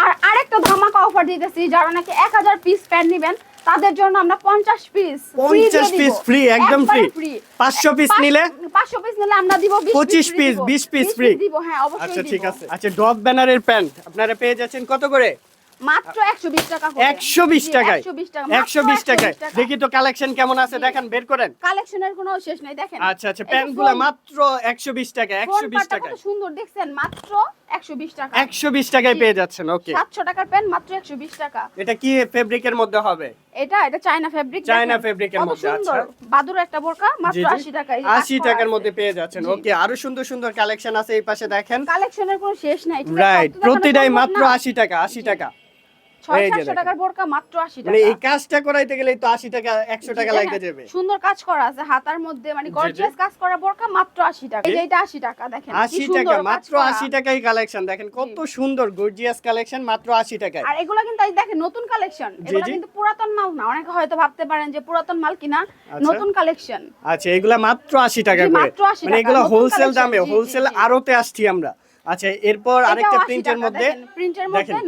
আর আরেকটা ধামাকা অফার দিতেছি, যারা নাকি 1000 পিস প্যান্ট নেবেন তাদের জন্য আমরা 50 পিস 50 পিস ফ্রি, একদম ফ্রি। 500 পিস নিলে 500 পিস নিলে আমরা দিব 25 পিস, 20 পিস ফ্রি দিব। হ্যাঁ অবশ্যই আচ্ছা দিব। ঠিক আছে। আচ্ছা ডগ ব্যানারের প্যান্ট আপনারা পেয়ে যাচ্ছেন কত করে? মাত্র 120 টাকা করে। 120 টাকায়। 120 টাকা। 120 টাকায়। দেখি তো কালেকশন কেমন আছে, দেখেন বের করেন। কালেকশনের কোনো শেষ নাই, দেখেন। আচ্ছা আচ্ছা, প্যান্টগুলো মাত্র 120 টাকা। 120 টাকায়। কত সুন্দর দেখছেন, মাত্র 120 টাকা। 120 টাকায় পেয়ে যাচ্ছেন। ওকে, 700 টাকার প্যান্ট মাত্র 120 টাকা। এটা কি ফেব্রিকের মধ্যে হবে? এটা চায়না ফেব্রিক। চায়না ফেব্রিকের মধ্যে। আচ্ছা, বাদুর একটা বোরকা মাত্র 80 টাকায়। 80 টাকার মধ্যে পেয়ে যাচ্ছেন। ওকে, আরো সুন্দর সুন্দর কালেকশন আছে এই পাশে দেখেন। কালেকশনের কোনো শেষ নাই, ঠিক আছে? রাইট, প্রতিটাই মাত্র 80 টাকা। 80 টাকা। 600 টাকার বোরকা মাত্র 80 টাকা। মানে এই কাজটা করাইতে গেলেই তো 80 টাকা 100 টাকা লাগে যাবে। সুন্দর কাজ করা আছে হাতার মধ্যে, মানে গর্জিয়াস কাজ করা বোরকা মাত্র 80 টাকা। এই যে এটা 80 টাকা, দেখেন 80 টাকা, মাত্র 80 টাকায় কালেকশন দেখেন, কত সুন্দর গর্জিয়াস কালেকশন মাত্র 80 টাকায়। আর এগুলা কিন্তু এই দেখেন নতুন কালেকশন, এগুলা কিন্তু পুরাতন মাল না। অনেকে হয়তো ভাবতে পারেন যে পুরাতন মাল কিনা, নতুন কালেকশন। আচ্ছা, এগুলা মাত্র 80 টাকা করে, মানে এগুলা হোলসেল দামে, হোলসেল আড়তে আসছি আমরা। আচ্ছা, এরপর আরেকটা প্রিন্টের মধ্যে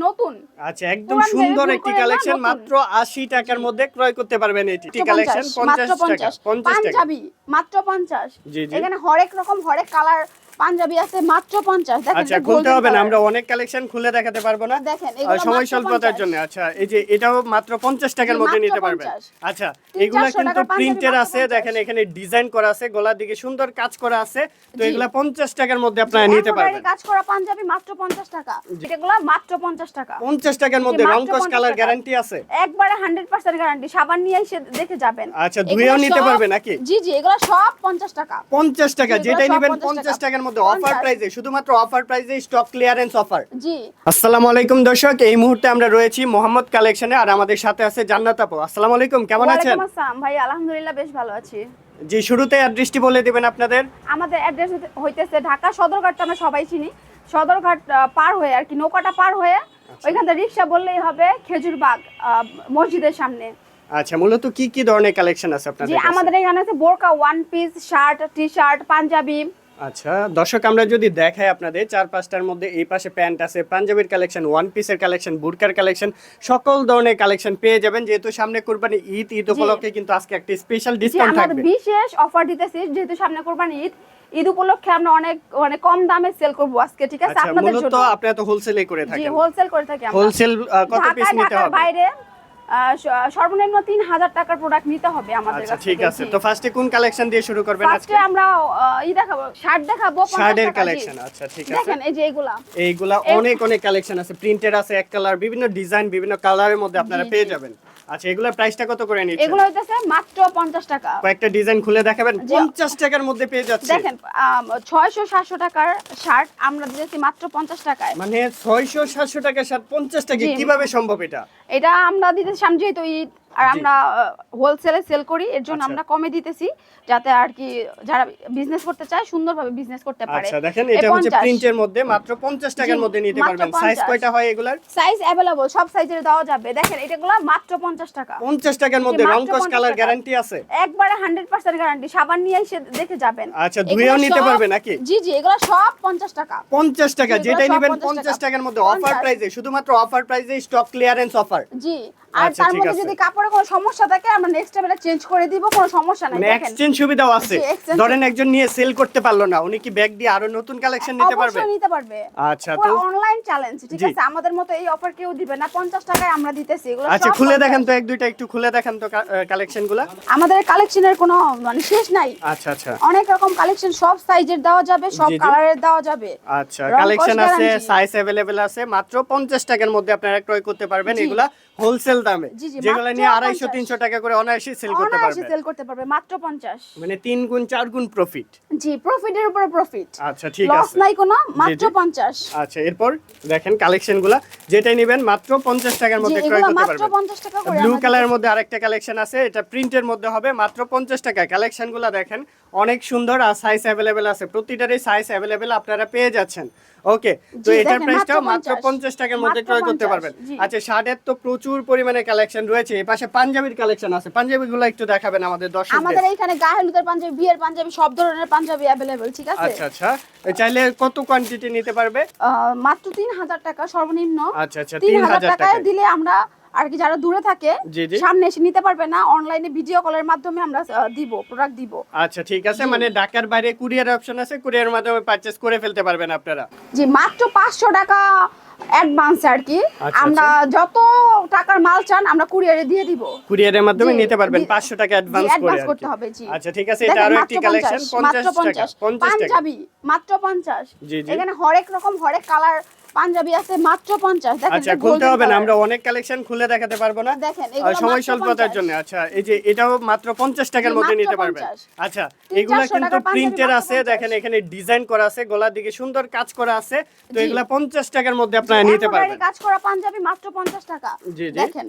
নতুন। আচ্ছা, একদম সুন্দর একটি কালেকশন মাত্র 80 টাকার মধ্যে ক্রয় করতে পারবেন। এটি কালেকশন 50 টাকা। 50 টাকা পাঞ্জাবি মাত্র 50। এখানে হরেক রকম হরেক কালার পাঞ্জাবি আছে মাত্র 50। দেখেন, আচ্ছা খুলতে হবে না, আমরা অনেক কালেকশন খুলে দেখাতে পারবো না, দেখেন সময় স্বল্পতার জন্য। আচ্ছা, এই যে এটাও মাত্র 50 টাকার মধ্যে নিতে পারবেন। আচ্ছা, এগুলা কিন্তু প্রিন্টের আছে, দেখেন এখানে ডিজাইন করা আছে, গলার দিকে সুন্দর কাজ করা আছে। তো এগুলা 50 টাকার মধ্যে আপনারা নিতে পারবেন। কাজ করা পাঞ্জাবি মাত্র 50 টাকা। এগুলা মাত্র 50 টাকা। 50 টাকার মধ্যে রং কস কালার গ্যারান্টি আছে, একবারে 100% গ্যারান্টি। সাবান নিয়ে এসে দেখে যাবেন। আচ্ছা, ধুয়েও নিতে পারবে নাকি? জি জি, এগুলা সব 50 টাকা। 50 টাকা, যেটাই নেবেন 50 টাকার মধ্যে, অফার প্রাইসে, শুধুমাত্র অফার প্রাইসে, স্টক ক্লিয়ারেন্স অফার। জি, আসসালামু আলাইকুম দর্শক, এই মুহূর্তে আমরা রয়েছি মোহাম্মদ কালেকশনে, আর আমাদের সাথে আছে জান্নাত আপু। আসসালামু আলাইকুম, কেমন আছেন? ওয়ালাইকুম আসসালাম ভাই, আলহামদুলিল্লাহ বেশ ভালো আছি। জি, শুরুতে অ্যাড্রেসটি বলে দিবেন আপনাদের। আমাদের অ্যাড্রেস হইতেছে ঢাকা সদরঘাট, আমরা সবাই চিনি। সদরঘাট পার হয়ে আর কি, নৌকাটা পার হয়ে ওইখান থেকে রিকশা বললেই হবে খেজুরবাগ মসজিদের সামনে। আচ্ছা, মূলত কি কি ধরনের কালেকশন আছে আপনাদের জি, কাছে? আমাদের এখানে আছে বোরকা, one piece, shirt, T shirt, panjabi. আচ্ছা দর্শক, আমরা যদি দেখাই আপনাদের, 4-5টার মধ্যে এই পাশে প্যান্ট আছে, পাঞ্জাবির কালেকশন, ওয়ান পিসের কালেকশন, বুরকার কালেকশন, সকল ধরনের কালেকশন পেয়ে যাবেন। যেহেতু সামনে কুরবানি ঈদ, ঈদ উপলক্ষে কিন্তু আজকে একটা স্পেশাল ডিসকাউন্ট থাকবে। আমাদের বিশেষ অফার দিতেছি, যেহেতু সামনে কুরবানি ঈদ, ঈদ উপলক্ষে আমরা অনেক কম দামে সেল করব আজকে, ঠিক আছে? আপনাদের জন্য। মূলত আপনারা তো হোলসেলই করে থাকেন। জি, হোলসেল করে থাকি আমরা। হোলসেল কত পিস নিতে হবে? বাইরে সর্বনিম্ন 3000 টাকার প্রোডাক্ট নিতে হবে আমাদের কাছে। আচ্ছা ঠিক আছে, তো ফার্স্টে কোন কালেকশন দিয়ে শুরু করবেন আজকে? ফার্স্টে আমরা দেখাবো, শার্ট দেখাবো, শার্টের কালেকশন। আচ্ছা ঠিক আছে, দেখেন এই যে এইগুলা অনেক অনেক কালেকশন আছে, প্রিন্টেড আছে, এক কালার, বিভিন্ন ডিজাইন, বিভিন্ন কালারের মধ্যে আপনারা পেয়ে যাবেন। আচ্ছা, এগুলোর প্রাইসটা কত করে নিচ্ছেন? এগুলো হইতাছে মাত্র 50 টাকা। কয়েকটা ডিজাইন খুলে দেখাবেন। 50 টাকার মধ্যে পেয়ে যাচ্ছে। দেখেন 600-700 টাকার শার্ট আমরা দিতেছি মাত্র 50 টাকায়। মানে 600-700 টাকার শার্ট 50 টাকা, কিভাবে সম্ভব এটা? এটা আমরা দিতেছি সামনে যেহেতু ঈদ, আর আমরা হোলসেলে সেল করি, এর জন্য আমরা কমে দিতেছি, যাতে আর কি যারা বিজনেস করতে চায় সুন্দরভাবে বিজনেস করতে পারে। আচ্ছা দেখেন, এটা হচ্ছে প্রিন্টের মধ্যে, মাত্র 50 টাকার মধ্যে নিতে পারবেন। সাইজ কয়টা হয় এগুলার? সাইজ अवेलेबल, সব সাইজের দেওয়া যাবে। দেখেন এটাগুলো মাত্র 50 টাকা। 50 টাকার মধ্যে রং কস কালার গ্যারান্টি আছে, একবারে 100% গ্যারান্টি। সাবান নিয়ে এসে দেখে যাবেন। আচ্ছা, ধুয়েও নিতে পারবে নাকি? জি জি, এগুলো সব 50 টাকা। 50 টাকা, যেটাই নেবেন 50 টাকার মধ্যে, অফার প্রাইসে, শুধুমাত্র অফার প্রাইসে, স্টক ক্লিয়ারেন্স অফার। জি, আর তার মধ্যে যদি কাপড়ে কোনো সমস্যা থাকে আমরা নেক্সট টাইম এটা চেঞ্জ করে দিব, কোনো সমস্যা নাই। মানে এক্সচেঞ্জ সুবিধাও আছে। ধরেন একজন নিয়ে সেল করতে পারলো না, উনি কি ব্যাগ দিয়ে আরো নতুন কালেকশন নিতে পারবে? অবশ্যই নিতে পারবে। আচ্ছা, তো অনলাইন চ্যালেঞ্জ, ঠিক আছে? আমাদের মতো এই অফার কেউ দিবে না, 50 টাকায় আমরা দিতেছি এগুলো। আচ্ছা, খুলে দেখেন তো, এক দুইটা একটু খুলে দেখেন তো কালেকশনগুলো। আমাদের কালেকশনের কোনো মানে শেষ নাই। আচ্ছা আচ্ছা, অনেক রকম কালেকশন, সব সাইজের দেওয়া যাবে, সব কালারের দেওয়া যাবে। আচ্ছা, কালেকশন আছে, সাইজ अवेलेबल আছে, মাত্র 50 টাকার মধ্যে আপনারা ক্রয় করতে পারবেন এগুলা হোলসেল দামে। যেগুলো নিয়ে 250-300 টাকা করে অনায়াসে সেল করতে পারবে, মাত্র 50। মানে 3 গুণ 4 গুণ প্রফিট। জি, প্রফিটের উপরে প্রফিট। আচ্ছা ঠিক আছে, লস নাই কোনো, মাত্র 50। আচ্ছা, এরপর দেখেন কালেকশনগুলো, যেটাই নেবেন মাত্র 50 টাকার মধ্যে ক্রয় করতে পারবেন। মাত্র 50 টাকা করে। ব্লু কালারের মধ্যে আরেকটা কালেকশন আছে, এটা প্রিন্টের মধ্যে হবে, মাত্র 50 টাকা। কালেকশনগুলো দেখেন অনেক সুন্দর আর সাইজ অ্যাভেলেবেল আছে, প্রতিটারই সাইজ অ্যাভেলেবেল আপনারা পেয়ে যাচ্ছেন। ওকে, তো জি, এটার দেখেন, প্রাইসটাও মাত্র মাত্র 50 টাকার মধ্যে মাত্র ক্রয় করতে 50, পারবেন। জি। আচ্ছা, শার্টের তো প্রচুর পরিমাণে কালেকশন রয়েছে, এই পাশে পাঞ্জাবির কালেকশন আছে, পাঞ্জাবিগুলো একটু দেখাবেন আমাদের দর্শকদের। আমাদের এইখানে গায়ে হলুদের পাঞ্জাবি, বিয়ের পাঞ্জাবি, সব ধরনের পাঞ্জাবি অ্যাভেলেবেল, ঠিক আছে? আচ্ছা আচ্ছা, চাইলে কত কোয়ান্টিটি নিতে পারবে? মাত্র 3000 টাকা সর্বনিম্ন। আচ্ছা আচ্ছা, 3000 3000 টাকায় টাকায়। দিলে আমরা আর কি, যারা দূরে থাকে জি, জি। সামনে এসে নিতে পারবে না, অনলাইনে ভিডিও কলের মাধ্যমে আমরা দিব, প্রোডাক্ট দিব। আচ্ছা ঠিক আছে, জি। মানে ঢাকার বাইরে কুরিয়ার অপশন আছে, কুরিয়ারের মাধ্যমে পারচেজ করে ফেলতে পারবেন আপনারা। জি, মাত্র 500 টাকা অ্যাডভান্স আর কি। আচ্ছা, আমরা যত টাকার মাল চান আমরা কুরিয়ারে দিয়ে দিব। কুরিয়ারের মাধ্যমে জি, নিতে পারবেন জি, 500 টাকা অ্যাডভান্স জি, করে অ্যাডভান্স আর করতে কি। হবে, জি। আচ্ছা ঠিক আছে, এটা দেখেন, আরো মাত্র একটি কালেকশন 50, মাত্র 50 টাকা, 50 টাকা। পাঞ্জাবি মাত্র 50। জি, জি। এখানে হরেক রকম হরেক কালার পাঞ্জাবি আছে, মাত্র 50। দেখেন, আচ্ছা, এটা খুলতে golden হবে না, color। আমরা অনেক কালেকশন খুলে দেখাতে পারবো না, দেখেন, আর এগুলো সময় মাত্র স্বল্পতার 50। জন্য। আচ্ছা, এই যে এটাও মাত্র 50 টাকার জি, মধ্যে মাত্র নিতে পারবেন। 50। আচ্ছা, 300-400 এগুলা কিন্তু টাকার পাঞ্জাবি প্রিন্টের মাত্র আছে, 50। দেখেন এখানে ডিজাইন করা আছে, গলার দিকে সুন্দর কাজ করা আছে, তো জি। এগুলা 50 টাকার মধ্যে আপনারা নিতে এমব্রয়ডারি পারবেন। কাজ করা পাঞ্জাবি মাত্র 50 টাকা। জি, জি। দেখেন,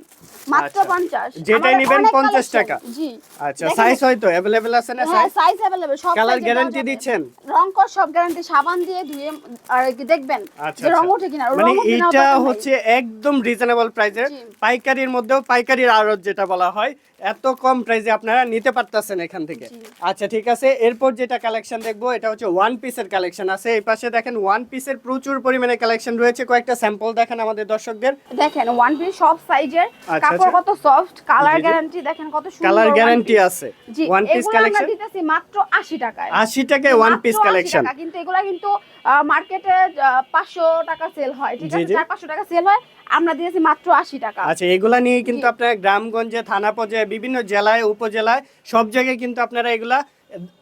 মাত্র আচ্ছা। 50। যেটাই আমাদের নিবেন অনেক 50 collection, টাকা। জি। আচ্ছা, দেখেন, সাইজ হয়তো अवेलेबल আছে না? হ্যাঁ, সাইজ, সাইজ अवेलेबल, সব কালার size এর গ্যারান্টি দেওয়া যাবে। দিচ্ছেন? রং কর সব গ্যারান্টি, সাবান দিয়ে ধুয়ে আর কি দেখবেন আচ্ছা, যে রং আচ্ছা। ওঠে কিনা। মানে রং ওঠে না, এটা দরকার নাই। হচ্ছে একদম রিজনেবল প্রাইসে, জি। পাইকারির মধ্যেও পাইকারির আড়ত যেটা বলা হয়, এত কম প্রাইসে আপনারা নিতে পারতেছেন এখান থেকে। জি। আচ্ছা ঠিক আছে, এরপর যেটা কালেকশন দেখবো এটা হচ্ছে ওয়ান পিসের কালেকশন আছে। এই পাশে দেখেন ওয়ান পিসের প্রচুর পরিমাণে কালেকশন রয়েছে, কয়েকটা স্যাম্পল দেখেন আমাদের দর্শকদের। দেখেন, ওয়ান পিস সব সাইজের, আচ্ছা, কাপড় আচ্ছা। কত সফট, কালার জি, জি। গ্যারান্টি দেখেন কত সুন্দর। Colour one guarantee piece। আছে। জি, ওয়ান পিস এগুলো আমরা কালেকশন দিতেছি মাত্র 80 টাকায়। 80 টাকায় ওয়ান মাত্র পিস 80 কালেকশন। টাকা, কিন্তু এগুলা কিন্তু মার্কেটে 500 টাকা সেল হয়, ঠিক জি, আছে? জি। 400-500 টাকা সেল হয়, আমরা দিয়েছি মাত্র 80 টাকা। আচ্ছা, এগুলা নিয়ে কিন্তু জি। আপনারা গ্রামগঞ্জে, থানা পর্যায়ে, বিভিন্ন জেলায়, উপজেলায়, সব জায়গায় কিন্তু আপনারা এগুলা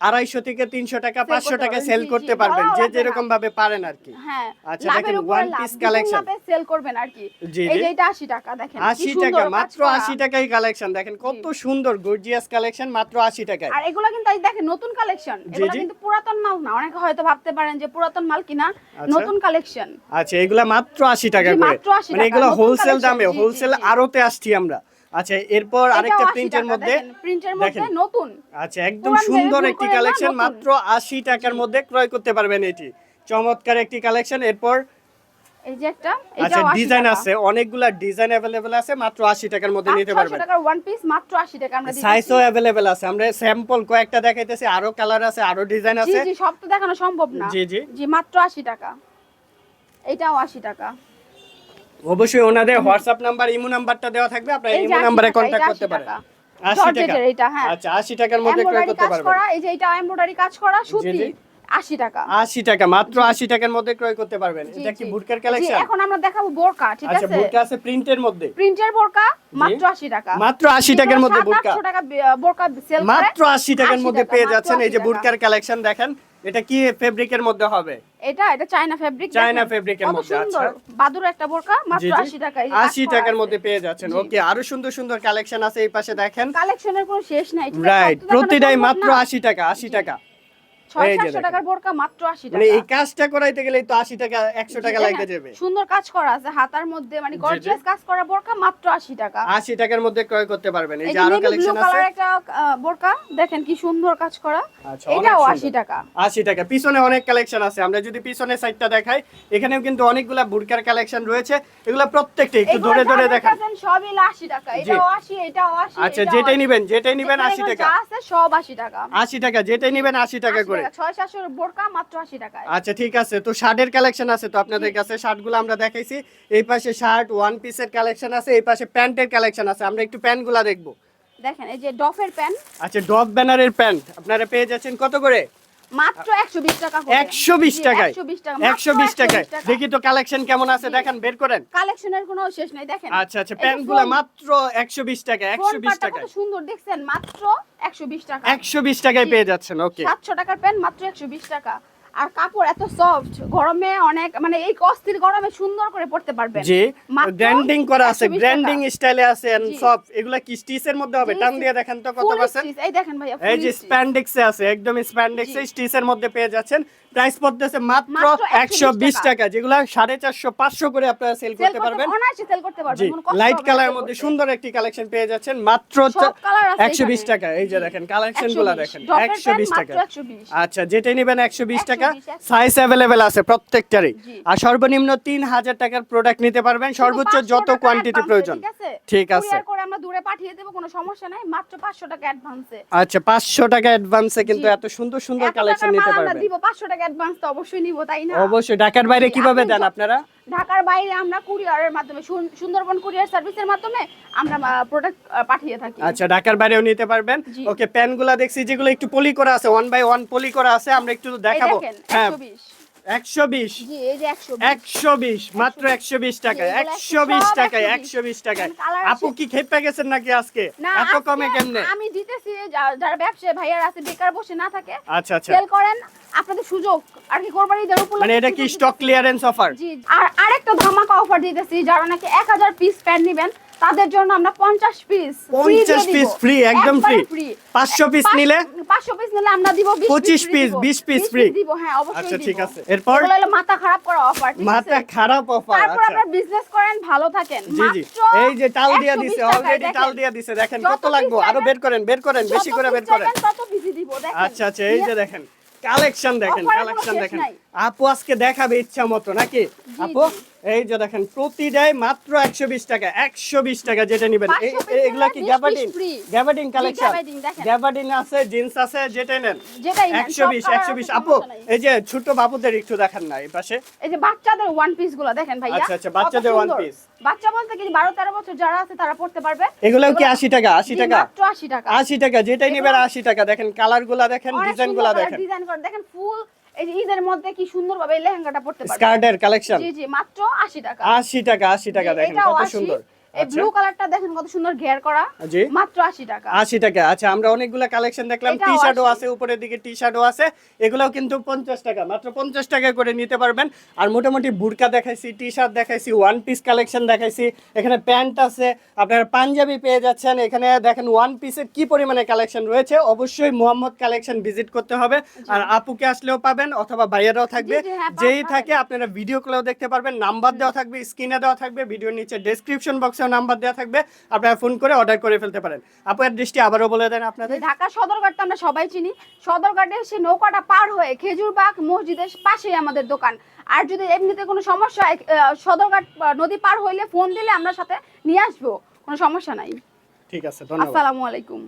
250 থেকে 300 টাকা, Sell 500 করতে টাকা পারবেন, সেল জি, করতে জি, পারবেন, বলাও যে লাগবে যেরকম না। ভাবে পারেন আর কি। হ্যাঁ, আচ্ছা, লাভের দেখেন উপরে ওয়ান লাভ, পিস দ্বিগুণ কালেকশন। লাভে সেল করবেন আর কি। জি, এই জি। যে এটা 80 টাকা, দেখেন কি 80 সুন্দর টাকা, কাজ মাত্র করা। 80 টাকায় কালেকশন, দেখেন কত সুন্দর গর্জিয়াস কালেকশন, মাত্র 80 টাকায়। আর এগুলো কিন্তু এই দেখেন নতুন কালেকশন, জি, এগুলো জি। কিন্তু পুরাতন মাল না। অনেকে হয়তো ভাবতে পারেন যে পুরাতন মাল কিনা, আচ্ছা। নতুন কালেকশন। আচ্ছা, এগুলা মাত্র 80 টাকা জি, করে, মাত্র 80 মানে টাকা, এগুলা নতুন হোলসেল collection, দামে, জি, জি, হোলসেল জি। আড়তে আসছি আমরা। আচ্ছা, এরপর আরেকটা প্রিন্টের মধ্যে প্রিন্টের মধ্যে দেখেন। নতুন। আচ্ছা, একদম পুরান সুন্দর ভেবে ভুল একটি করেন না, কালেকশন, নতুন। মাত্র 80 টাকার মধ্যে ক্রয় করতে পারবেন এটি। চমৎকার একটি কালেকশন। এরপর এই যে একটা, আচ্ছা, এটাও 80 ডিজাইন টাকা। আছে, অনেকগুলা ডিজাইন अवेलेबल আছে, মাত্র 80 টাকার মধ্যে নিতে 500 পারবেন। টাকার ওয়ান পিস মাত্র 80 টাকা আমরা দিচ্ছি। সাইজও अवेलेबल আছে, আমরা স্যাম্পল কয়েকটা দেখাইতেছি, আরো কালার আছে, আরো ডিজাইন জি, আছে। জি, সব তো দেখানো সম্ভব না। জি, জি। জি, মাত্র 80 টাকা। এটাও 80 টাকা। অবশ্যই ওনাদের হোয়াটসঅ্যাপ নাম্বার, ইমো নাম্বারটা দেওয়া থাকবে, আপনারা এই যে ইমো 80 নাম্বারে টাকা, কন্টাক্ট এটা করতে 80 পারেন। টাকা। 80 টাকা, জর্জেটের এটা, হ্যাঁ। আচ্ছা 80 টাকার মধ্যে ক্রয় এমব্রয়ডারি করতে কাজ পারবেন। করা, এই যে এটা এমব্রয়ডারি কাজ করা, সুতি, জি। 80 টাকা। 80 টাকা, মাত্র 80 টাকার মধ্যে ক্রয় করতে পারবেন। জি, এটা কি জি। বুরকার জি, কালেকশন? এখন আমরা দেখাবো বোরকা, ঠিক আচ্ছা, আছে? বুরকা আছে প্রিন্টের মধ্যে, প্রিন্টের বোরকা মাত্র 80 টাকা। মাত্র 80 টাকার মধ্যে বুরকা, 700-800 টাকা বোরকা সেল করে, মাত্র 80 টাকার 80 মধ্যে টাকা, পেয়ে মাত্র যাচ্ছেন। এই 80 যে টাকা। বুরকার কালেকশন দেখেন, এটা কি ফেব্রিকের মধ্যে হবে? এটা চায়না ফেব্রিক, চায়না ফেব্রিকের মধ্যে, আচ্ছা। বাদুর একটা বোরকা, জি, মাত্র জি। 80 টাকা। এই যে কাজ 80 করা টাকার আছে। মধ্যে পেয়ে যাচ্ছেন। জি। ওকে, আরো সুন্দর সুন্দর কালেকশন আছে এই পাশে দেখেন। কালেকশনের কোনো শেষ নাই, ঠিক আছে? রাইট, সব তো দেখানো প্রতিটাই সম্ভব মাত্র না। 80 টাকা, 80 টাকা। এই যে 600-700 দেখেন। টাকার বোরকা মাত্র 80 মানে টাকা। এই কাজটা করাইতে গেলেই তো 80 টাকা, 100 টাকা জি, লাগতে হ্যাঁ, যাবে। সুন্দর কাজ করা আছে হাতার মধ্যে, মানে জি, জি। গর্জিয়াস কাজ করা বোরকা মাত্র 80 টাকা। 80 টাকার মধ্যে ক্রয় করতে পারবেন। এই এই যে যে আরো নেভি ব্লু কালেকশন আছে। কালার একটা বোরকা, দেখেন কি সুন্দর কাজ করা। আচ্ছা, অনেক এটাও সুন্দর। 80 টাকা। 80 টাকা। পিছনে অনেক কালেকশন আছে, আমরা যদি পিছনের সাইডটা দেখাই, এখানেও কিন্তু অনেকগুলা বুরকার কালেকশন রয়েছে। এগুলা প্রত্যেকটা একটু এগুলো ধরে যা ধরে দেখান। দেখতেছেন সবই 80 টাকা। জি। এটাও 80, এটাও 80। আচ্ছা, এটাও যেটাই 80। নিবেন 80 এখানে টাকা, যা আছে সব 80 টাকা। 80 টাকা, যেটাই নিবেন 80 টাকা 80 করে। 600-700 বোরকা মাত্র 80 টাকায়। আচ্ছা ঠিক আছে, তো শার্টের কালেকশন আছে তো আপনাদের কাছে, শার্টগুলো আমরা দেখাইছি। এই পাশে শার্ট, ওয়ান পিসের কালেকশন আছে, এই পাশে প্যান্টের কালেকশন আছে, আমরা একটু প্যান্টগুলো দেখবো। দেখেন এই যে ডফের প্যান্ট আচ্ছা, ডগ ব্যানারের প্যান্ট আপনারা পেয়ে যাচ্ছেন কত করে? মাত্র 120 টাকা করে। 120 জি, টাকায়। 120 টাকা, 120 টাকায়। দেখি তো কালেকশন কেমন আছে, জি। দেখান, বের করেন। কালেকশনের কোনো শেষ নাই, দেখেন। আচ্ছা আচ্ছা, এই যে প্যান্টগুলো ফোন- মাত্র 120 টাকা, ফোন 120 পাটটা টাকায়। কত সুন্দর দেখছেন, মাত্র 120 টাকা। 120 টাকায় জি। পেয়ে যাচ্ছেন। ওকে, 700 টাকার প্যান্ট মাত্র 120 টাকা। আর কাপড় এত সফট, গরমে অনেক মানে এই অস্থির গরমে সুন্দর করে পড়তে পারবেন। জি, মাত্র গ্র্যান্ডিং করা আছে, 120 গ্র্যান্ডিং স্টাইলে আছে এন্ড জি। সব। এগুলা কি স্টিচের মধ্যে হবে? জি, টান জি। দিয়ে দেখেন তো কত Full পাচ্ছেন। stitch, এই দেখেন ভাইয়া এই full যে stitch। স্প্যান্ডেক্সে আছে, একদম স্প্যান্ডেক্সে জি। স্টিচের মধ্যে পেয়ে যাচ্ছেন। প্রাইস পড়তেছে মাত্র মাত্র 120 120 টাকা, যেগুলা 450 500 করে আপনারা সেল সেল করতে পারবেন। অনায়াসে সেল করতে পারবেন, জি, কোনো কষ্ট লাইট হবে না কালারের sell মধ্যে করতে। সুন্দর একটি কালেকশন পেয়ে যাচ্ছেন মাত্র সব কালার আছে 120 এখানে। টাকা। এই যে জি। দেখেন কালেকশনগুলো 120 দেখেন, ডপের 120 প্যান্ট টাকা। মাত্র 120। আচ্ছা, যেটাই নেবেন 120 টাকা। 120 সাইজ अवेलेबल আছে প্রত্যেকটারই। জি। আর সর্বনিম্ন 3000 টাকার প্রোডাক্ট নিতে পারবেন, সর্বোচ্চ শুধু 500 যত টাকা কোয়ান্টিটি advance, প্রয়োজন। ঠিক আছে? ঠিক আছে। কুরিয়ার করে আমরা দূরে পাঠিয়ে দেব, কোনো সমস্যা নাই, মাত্র 500 টাকা অ্যাডভান্সে। আচ্ছা, 500 টাকা অ্যাডভান্সে কিন্তু জি। এত সুন্দর সুন্দর এত কালেকশন টাকার নিতে মাল আমরা পারবেন। দিব, 500 টাকা অ্যাডভান্স তো অবশ্যই নিব, তাই না? অবশ্যই। ঢাকার বাইরে জি, কিভাবে আপনি দেন আপনারা? ঢাকার বাইরে আমরা কুরিয়ারের মাধ্যমে সুন্দরবন কুরিয়ার সার্ভিসের মাধ্যমে আমরা প্রোডাক্ট পাঠিয়ে থাকি। আচ্ছা, ঢাকার বাইরেও নিতে পারবেন। জি। ওকে, প্যানগুলা দেখছি যেগুলো একটু পলি করা আছে, 1 বাই 1 পলি করা আছে, আমরা একটু এই দেখাবো। দেখেন হ্যাঁ, 120। 120। জি, এই যে 120। 120 মাত্র 120 টাকায়, এগুলো 120 সব টাকায়, 120 120 টাকায়। এখন কালার আছে। আপু কি খেপে গেছেন নাকি আজকে? না, এত আজকে কমে কেমনে? আমি দিতেছি, যারা ব্যবসায়ী ভাইয়ারা আছে বেকার বসে না থাকে, আচ্ছা আচ্ছা, সেল করেন, আপনাদের সুযোগ আর কি কোরবানি ঈদের উপলক্ষে মানে এটা কি সুযোগ স্টক দিতেছি। Clearance offer? জি, আর আরেকটা ধামাকা অফার দিতেছি, যারা নাকি 1000 পিস প্যান্ট নেবেন তাদের জন্য আমরা 50 পিস 50 পিস ফ্রি, একদম ফ্রি। 500 পিস নিলে 500 পিস নিলে আমরা দিব 25 পিস, 20 পিস ফ্রি। দিব, হ্যাঁ অবশ্যই আচ্ছা, দিব। ঠিক আছে। এরপর এগুলো হলো মাথা খারাপ করা অফার, ঠিক আছে? মাথা খারাপ অফার। তারপর আচ্ছা, আপনারা বিজনেস করেন, ভালো থাকেন। জি জি, মাত্র এই যে টাল দিয়া 120 দিছে, টাকায় অলরেডি দেখেন। টাল দিয়া দিছে, দেখেন যত কত লাগবে, piece আরো চাইবেন, বের করেন, বেশি করে বের করেন। তত পিসি দিব, দেখেন। আচ্ছা আচ্ছা, এই যে দেখেন কালেকশন, দেখেন Offer এর কোনো কালেকশন শেষ দেখেন। নাই। আপু আজকে দেখাবে ইচ্ছা মতো নাকি? আপু এই যে দেখেন প্রতিটাই মাত্র 120 টাকা, 120 টাকা যেটা নেবেন। 500 piece এগুলা কি নিলে 20 gabardine? piece free। Gabardine collection, gabardine দেখেন। গ্যাবার্ডিন আছে, জিন্স আছে, যেটাই নেন যেটাই নেন, সব 120 colour 120। আছে, আপু সমস্যা নাই। এই যে ছোট বাবুদের একটু দেখান না এই পাশে। এই যে বাচ্চাদের ওয়ান পিস গুলো দেখেন ভাইয়া। আচ্ছা, আচ্ছা, বাচ্চাদের কত one সুন্দর। piece। বাচ্চা বলতে কি 12-13 বছর যারা আছে তারা পড়তে পারবে। এগুলাও কি এগুলো- 80 টাকা? 80 জি, টাকা, মাত্র 80 টাকা। 80 টাকা যেটাই নেবেন এগুলো- 80 টাকা। দেখেন কালারগুলা, দেখেন অনেক ডিজাইনগুলা, সুন্দর দেখেন ডিজাইন করে দেখেন, ফুল এই যে ঈদের মধ্যে কি সুন্দরভাবে এই লেহেঙ্গাটা পড়তে পারবে। স্কার্টের কালেকশন। জি জি, মাত্র 80 টাকা। 80 টাকা, 80 টাকা, জি, দেখেন এটাও কত 80। সুন্দর। এই আচ্ছা, ব্লু কালারটা দেখেন কত সুন্দর ঘের করা, জি, মাত্র 80 টাকা। 80 টাকা। আচ্ছা, আমরা অনেকগুলা কালেকশন দেখলাম, এটাও টি শার্টও 80 আছে, উপরের দিকে টি শার্টও আছে, এগুলাও কিন্তু 50 টাকা, মাত্র 50 টাকা করে নিতে পারবেন। আর মোটামুটি বুরকা দেখাইছি, টি শার্ট দেখাইছি, ওয়ান পিস কালেকশন দেখাইছি, এখানে প্যান্ট আছে, আপনারা পাঞ্জাবি পেয়ে যাচ্ছেন। এখানে দেখেন ওয়ান পিসের কি পরিমাণে কালেকশন রয়েছে। অবশ্যই মোহাম্মদ কালেকশন ভিজিট করতে হবে। আর আপুকে আসলেও পাবেন অথবা ভাইয়ারাও থাকবে, জি, জি, হ্যাঁ, যেই পাবেন। থাকে আপনারা ভিডিও কলেও দেখতে পারবেন। নাম্বার দেওয়া থাকবে, স্ক্রিনে দেওয়া থাকবে, ভিডিওর নিচে ডেসক্রিপশন বক্সেও নাম্বার দেওয়া থাকবে, আপনারা ফোন করে অর্ডার করে ফেলতে পারেন। আপু অ্যাড্রেসটি আবারও বলে দেন আপনাদের। ঢাকা সদরঘাটটা আমরা সবাই চিনি, সদরঘাটে এসে নৌকাটা পার হয়ে খেজুরবাগ মসজিদের পাশেই আমাদের দোকান। আর যদি এমনিতে কোনো সমস্যা হয়, সদরঘাট নদী পার হইলে ফোন দিলে আমরা সাথে নিয়ে আসবো, কোনো সমস্যা নাই। ঠিক আছে, ধন্যবাদ। আসসালামু আলাইকুম।